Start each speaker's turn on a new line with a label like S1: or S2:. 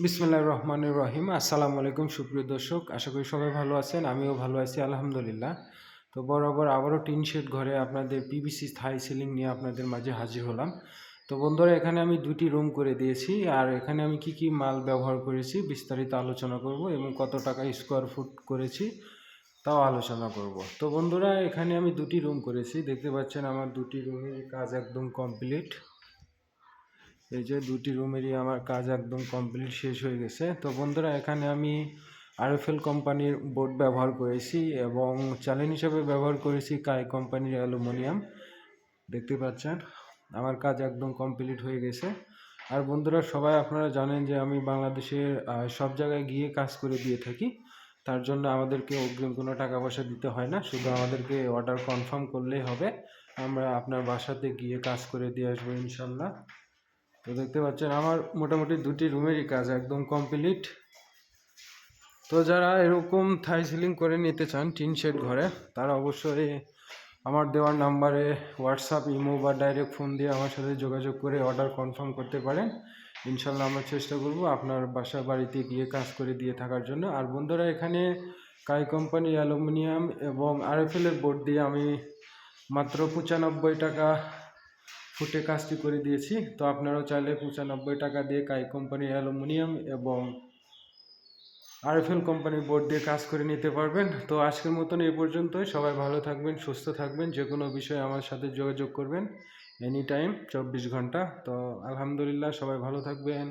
S1: বিসমিল্লাহির রহমানির রহিম। আসসালামু আলাইকুম সুপ্রিয় দর্শক, আশা করি সবাই ভালো আছেন। আমিও ভালো আছি আলহামদুলিল্লাহ। তো বরাবর আবারও টিন শেড ঘরে আপনাদের পিভিসি থাই সিলিং নিয়ে আপনাদের মাঝে হাজির হলাম। তো বন্ধুরা, এখানে আমি দুটি রুম করে দিয়েছি, আর এখানে আমি কি কি মাল ব্যবহার করেছি বিস্তারিত আলোচনা করব এবং কত টাকা স্কোয়ার ফুট করেছি তাও আলোচনা করব। তো বন্ধুরা, এখানে আমি দুটি রুম করেছি, দেখতে পাচ্ছেন আমার দুটি রুমের কাজ একদম কমপ্লিট। এই যে দুটি রুমেরই আমার কাজ একদম কমপ্লিট শেষ হয়ে গেছে। তো বন্ধুরা, এখানে আমি আরএফএল কোম্পানির বোর্ড ব্যবহার করেছি এবং চালেন হিসেবে ব্যবহার করেছি কাই কোম্পানির অ্যালুমিনিয়াম। দেখতে পাচ্ছেন আমার কাজ একদম কমপ্লিট হয়ে গেছে। আর বন্ধুরা, সবাই আপনারা জানেন যে আমি বাংলাদেশের সব জায়গায় গিয়ে কাজ করে দিয়ে থাকি। তার জন্য আমাদেরকে অগ্রিম কোনো টাকা পয়সা দিতে হয় না, শুধু আমাদেরকে অর্ডার কনফার্ম করলেই হবে। আমরা আপনার বাসাতে গিয়ে কাজ করে দিয়ে আসবো ইনশাল্লাহ। তো দেখতে পাচ্ছেন আমার মোটামুটি দুটি রুমেরই কাজ একদম কমপ্লিট। তো যারা এরকম থাই সিলিং করে নিতে চান টিন শেড ঘরে, তারা অবশ্যই আমার দেওয়ার নাম্বারে হোয়াটসঅ্যাপ, ইমো বা ডাইরেক্ট ফোন দিয়ে আমার সাথে যোগাযোগ করে অর্ডার কনফার্ম করতে পারেন। ইনশাল্লাহ আমরা চেষ্টা করব আপনার বাসা বাড়িতে গিয়ে কাজ করে দিয়ে থাকার জন্য। আর বন্ধুরা, এখানে কাই কোম্পানি অ্যালুমিনিয়াম এবং আরএফএলের বোর্ড দিয়ে আমি মাত্র 95 টাকা ফুটে কাজটি করে দিয়েছি। তো আপনারাও চাইলে 95 টাকা দিয়ে কাই কোম্পানির অ্যালুমিনিয়াম এবং আরএফএল কোম্পানির বোর্ড দিয়ে কাজ করে নিতে পারবেন। তো আজকের মতন এই পর্যন্তই। সবাই ভালো থাকবেন, সুস্থ থাকবেন। যে কোনো বিষয়ে আমার সাথে যোগাযোগ করবেন এনি টাইম, 24 ঘন্টা। তো আলহামদুলিল্লাহ, সবাই ভালো থাকবেন।